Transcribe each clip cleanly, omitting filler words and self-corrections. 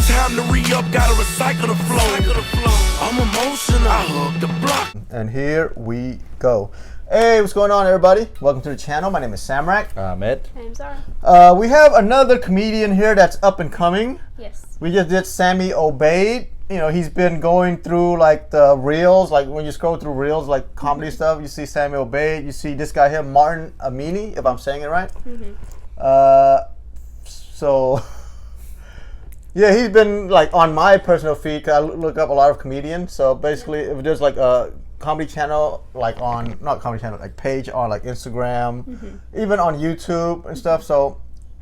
Time to re-up, gotta recycle the flow. I'm emotional, I hug the block. And here we go. Hey, what's going on, everybody? Welcome to the channel. My name is Samrak. Ahmed. My name's Zara. We have another comedian here that's up and coming. Yes. We just did Sammy Obeid. You know, he's been going through like the reels, like when you scroll through reels, like comedy stuff, you see Sammy Obeid, you see this guy here, Martin Amini, if I'm saying it right. So, yeah, he's been like on my personal feed, 'cause I look up a lot of comedians. So basically, if there's like a comedy channel, like on, not comedy channel, like page on like Instagram, even on YouTube and stuff. So,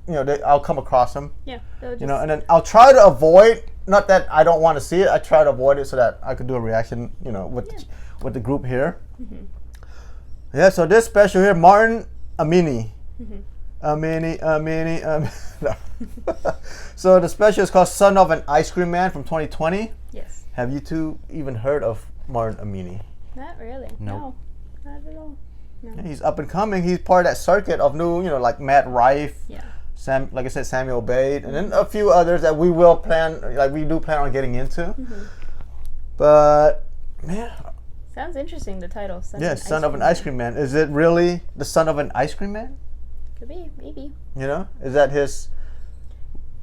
you know, I'll come across him. Yeah. You know, and then I'll try to avoid, not that I don't want to see it, I try to avoid it so that I could do a reaction, you know, with the group here. Yeah, so this special here, Martin Amini. Amini. So the special is called Son of an Ice Cream Man from 2020. Yes. Have you two even heard of Martin Amini? Not really. Nope. No, not at all. No. Yeah, he's up and coming. He's part of that circuit of new, you know, like Matt Rife. Yeah. Like I said, Samuel Obeid, and then a few others that we will plan, like we do plan on getting into. But man, Sounds interesting. The title. Son of an Ice Cream Man. Is it really the son of an ice cream man? Could be. Maybe. You know, is that his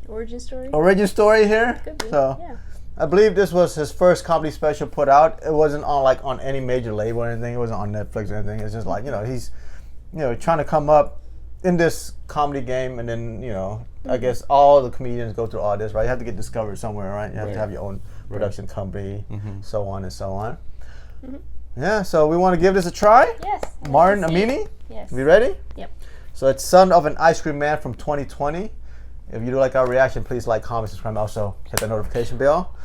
Origin story. origin story here? Could be. So Yeah. I believe this was his first comedy special put out. It wasn't on any major label or anything. It wasn't on Netflix or anything. It's just like, you know, he's, you know, trying to come up in this comedy game, and then, you know, I guess all the comedians go through all this, right? You have to get discovered somewhere, right? You have to have your own production company, so on and so on. Yeah, so we want to give this a try. Yes. Martin Amini, Yes. we ready? Yep. So it's Son of an Ice Cream Man from 2020. If you do like our reaction, please like, comment, subscribe, also hit the notification bell.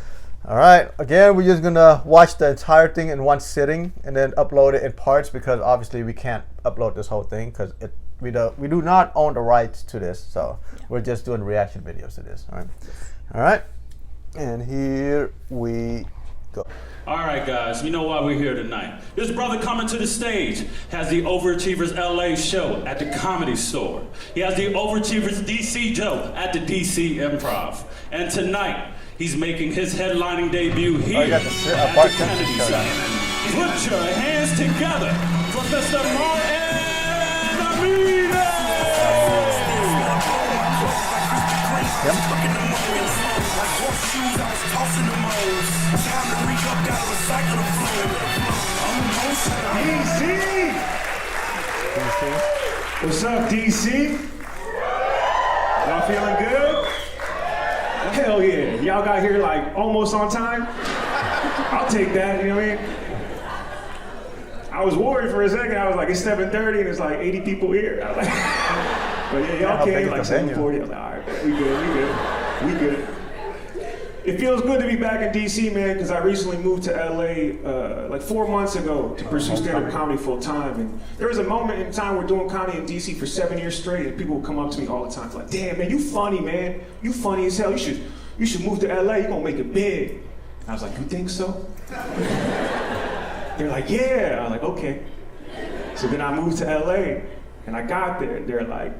All right, again, we're just gonna watch the entire thing in one sitting and then upload it in parts, because obviously we can't upload this whole thing because we do not own the rights to this, so we're just doing reaction videos to this. All right, and here we go. All right, guys, you know why we're here tonight. This brother coming to the stage has the Overachievers LA show at the Comedy Store. He has the Overachievers DC show at the DC Improv. And tonight, he's making his headlining debut here at the Kennedy Center. Put your hands together for Mr. Martin Amini! DC! What's up, DC? Y'all feeling good? Hell yeah. Y'all got here like almost on time? I'll take that, you know what I mean? I was worried for a second. I was like, it's 7:30 and it's like 80 people here. I was like, but yeah, y'all came like 7:40. I was like, all right, we good. It feels good to be back in DC, man, because I recently moved to LA like 4 months ago to pursue stand-up comedy full time. And there was a moment in time we're doing comedy in DC for 7 years straight, and people would come up to me all the time like, damn, man, you funny, man. You funny as hell. You should move to LA. You're gonna make it big. And I was like, you think so? They're like, yeah. I was like, okay. So then I moved to LA, and I got there, and they're like,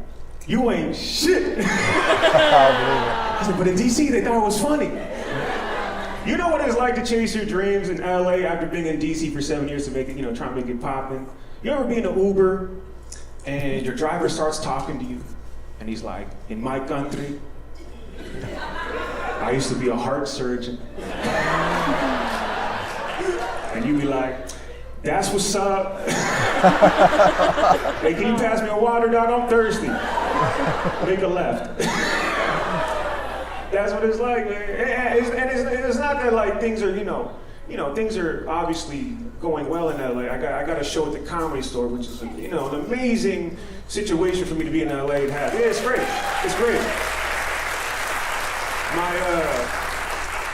you ain't shit. I said, but in DC, they thought it was funny. You know what it's like to chase your dreams in LA after being in DC for 7 years to make it, you know, try to make it poppin'. You ever be in an Uber and your driver starts talking to you and he's like, in my country, I used to be a heart surgeon. And you be like, that's what's up. Hey, can you pass me a water, dog? I'm thirsty. Make a left. That's what it's like, man. And it's not that like things are, you know, things are obviously going well in LA. I got a show at the Comedy Store, which is, you know, an amazing situation for me to be in LA and have. Yeah, it's great. It's great.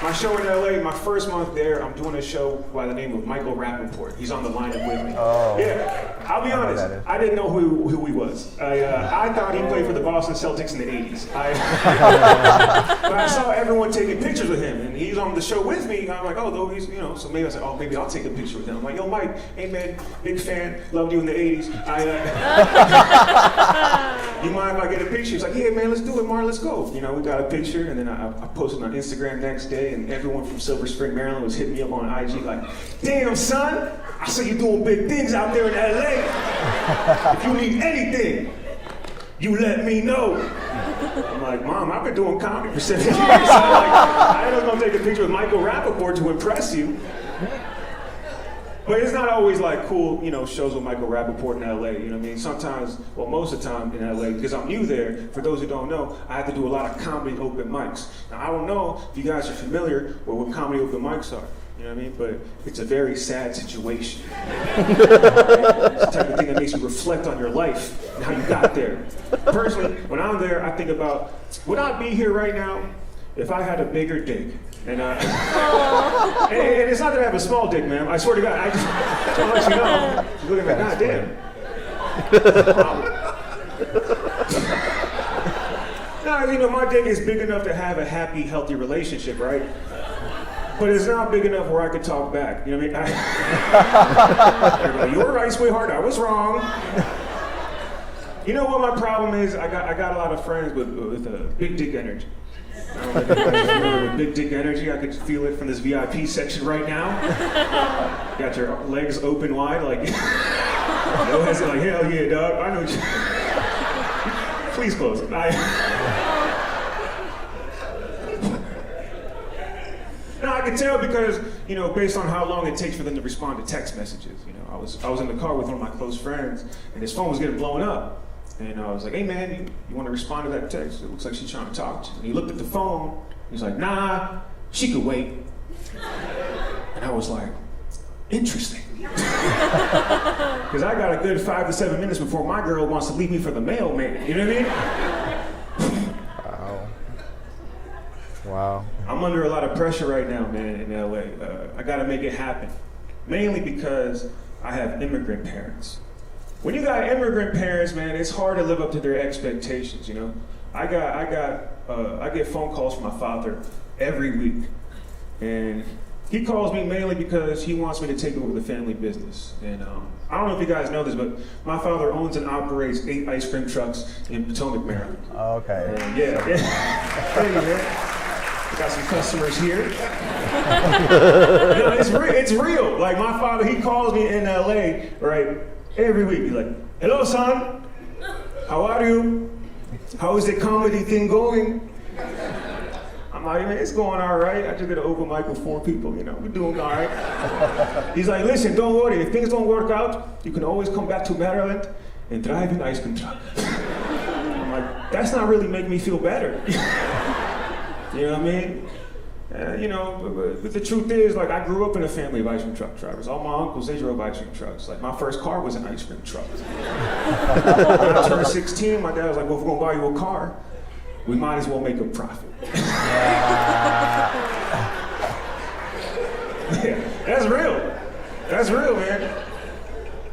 My show in LA, my first month there, I'm doing a show by the name of Michael Rappaport. He's on the lineup with me. Oh. Yeah. I'll be honest, that is. I didn't know who he was. I thought he played for the Boston Celtics in the 80s. But I saw everyone taking pictures with him, and he's on the show with me. I'm like, oh, though he's, so maybe I said, oh, maybe I'll take a picture with him. I'm like, yo, Mike, hey man, big fan, loved you in the 80s. You mind if I get a picture? He's like, yeah, man, let's do it, Martin, let's go. We got a picture, and then I posted on Instagram next day, and everyone from Silver Spring, Maryland was hitting me up on IG like, damn, son, I saw you doing big things out there in LA. If you need anything, you let me know. I'm like, Mom, I've been doing comedy for 7 years. I was gonna take a picture with Michael Rappaport to impress you. But it's not always like cool, shows with Michael Rappaport in LA, you know what I mean? Sometimes, well, most of the time in LA, because I'm new there, for those who don't know, I have to do a lot of comedy open mics. Now, I don't know if you guys are familiar with what comedy open mics are, you know what I mean? But it's a very sad situation. It's the type of thing that makes you reflect on your life and how you got there. Personally, when I'm there, I think about, would I be here right now if I had a bigger dick? And it's not that I have a small dick, man. I swear to God, I just want to let you know. She's looking at me, God damn. No, my dick is big enough to have a happy, healthy relationship, right? But it's not big enough where I could talk back. You know what I mean? You were right, sweetheart. I was wrong. You know what my problem is? I got a lot of friends with big dick energy. I don't know if you guys are familiar with big dick energy. I could feel it from this VIP section right now. Got your legs open wide, like, no hesitation, like, hell yeah, dog. I know what you. Please close it. No, I can tell because, based on how long it takes for them to respond to text messages. I was in the car with one of my close friends, and his phone was getting blown up. And I was like, hey man, you want to respond to that text? It looks like she's trying to talk to you. And he looked at the phone, he's like, nah, she could wait. And I was like, interesting. Because I got a good 5 to 7 minutes before my girl wants to leave me for the mailman, you know what I mean? Wow. I'm under a lot of pressure right now, man, in LA. I gotta make it happen. Mainly because I have immigrant parents. When you got immigrant parents, man, it's hard to live up to their expectations, I get phone calls from my father every week. And he calls me mainly because he wants me to take over the family business. And I don't know if you guys know this, but my father owns and operates 8 ice cream trucks in Potomac, Maryland. Okay. And yeah. Thank you, man. Got some customers here. It's real. Like my father, he calls me in LA, right? Every week, he's like, hello, son. How are you? How is the comedy thing going? I'm like, man, it's going all right. I just did an open mic with 4 people, we're doing all right. He's like, listen, don't worry. If things don't work out, you can always come back to Maryland and drive an ice cream truck. I'm like, that's not really making me feel better. You know what I mean? But the truth is, like, I grew up in a family of ice cream truck drivers. All my uncles, they drove ice cream trucks. Like, my first car was an ice cream truck. When I turned 16, my dad was like, well, if we're gonna buy you a car, we might as well make a profit. Yeah, that's real. That's real, man.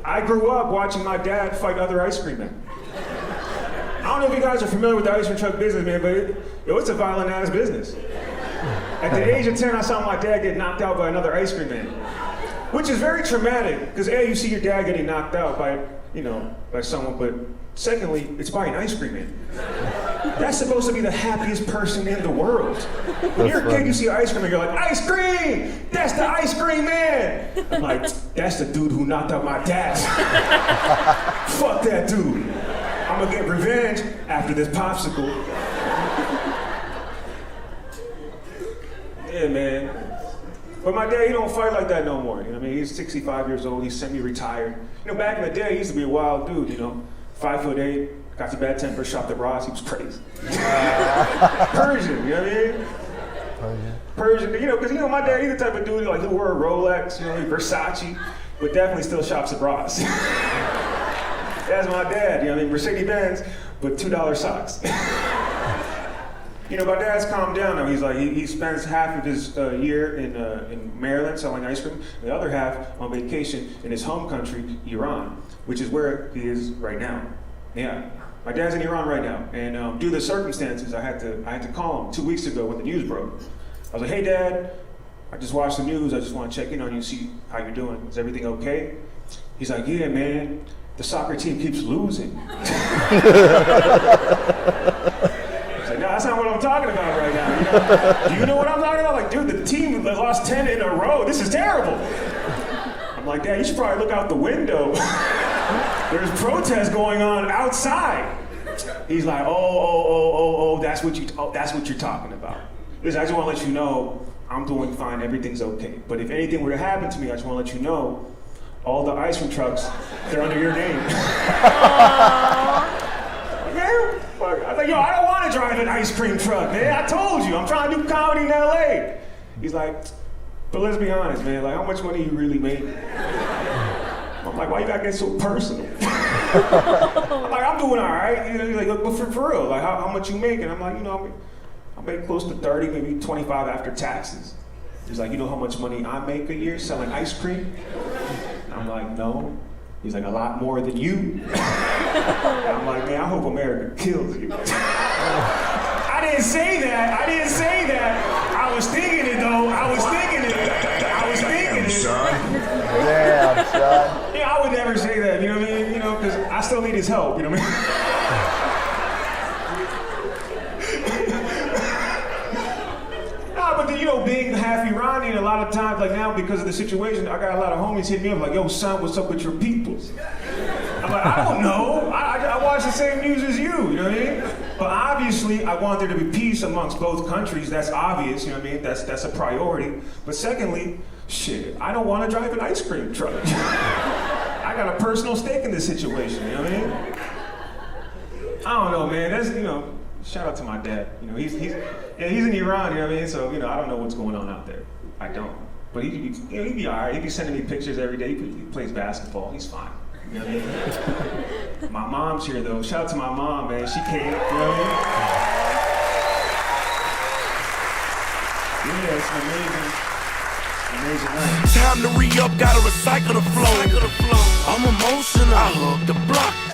I grew up watching my dad fight other ice cream men. I don't know if you guys are familiar with the ice cream truck business, man, but it's a violent ass business. At the age of 10, I saw my dad get knocked out by another ice cream man, which is very traumatic, because A, you see your dad getting knocked out by someone, but secondly, it's by an ice cream man. That's supposed to be the happiest person in the world. When you're a kid, you see an ice cream man, you're like, ice cream! That's the ice cream man! I'm like, that's the dude who knocked out my dad. Fuck that dude. I'm gonna get revenge after this popsicle. Yeah, man. But my dad, he don't fight like that no more. He's 65 years old, he's semi-retired. Back in the day, he used to be a wild dude, 5'8", got the bad temper, shot the bras, he was crazy. Persian, you know what I mean? Persian, because my dad, he's the type of dude like he'll wear a Rolex, Versace, but definitely still shops the bras. That's my dad, Mercedes-Benz, but $2 socks. You know, my dad's calmed down now. He's like, he spends half of his year in Maryland selling ice cream, the other half on vacation in his home country, Iran, which is where he is right now. Yeah, my dad's in Iran right now, and due to the circumstances, I had to call him 2 weeks ago when the news broke. I was like, hey, Dad, I just watched the news. I just want to check in on you, see how you're doing. Is everything okay? He's like, yeah, man, the soccer team keeps losing. No, that's not what I'm talking about right now. You know? Do you know what I'm talking about? Like, dude, the team lost 10 in a row. This is terrible. I'm like, Dad, you should probably look out the window. There's protests going on outside. He's like, oh, that's what you're talking about. Listen, I just want to let you know I'm doing fine. Everything's okay. But if anything were to happen to me, I just want to let you know all the ice cream trucks, they're under your name. Man, fuck. I was like, yo, I don't want to drive an ice cream truck, man. I told you, I'm trying to do comedy in LA. He's like, but let's be honest, man, like, how much money you really make? I'm like, why you gotta get so personal? I'm like, I'm doing all right. He's like, but for real, like, how much you make? And I'm like, you know, I make close to 30, maybe 25 after taxes. He's like, you know how much money I make a year selling ice cream? And I'm like, no. He's like, a lot more than you. I'm like, man, I hope America kills you. I didn't say that. I was thinking it, though. I was thinking it. Damn, son. Yeah, I would never say that, you know what I mean? You know, because I still need his help, you know what I mean? But you know, being half Iranian, a lot of times, like now, because of the situation, I got a lot of homies hit me up like, yo, son, what's up with your peoples? I'm like, I don't know. I watch the same news as you know what I mean? But obviously, I want there to be peace amongst both countries. That's obvious, you know what I mean? That's a priority. But secondly, shit, I don't want to drive an ice cream truck. I got a personal stake in this situation, you know what I mean? I don't know, man. That's, you know, shout out to my dad. You know, he's in Iran, you know what I mean? So, you know, I don't know what's going on out there. I don't. But he'd be all right. He'd be sending me pictures every day. He plays basketball. He's fine. You know what I mean? My mom's here, though. Shout out to my mom, man. She came, you know what I mean? Yeah, it's an amazing night. Time to re-up, gotta recycle the flow. I'm emotional. I hug the block.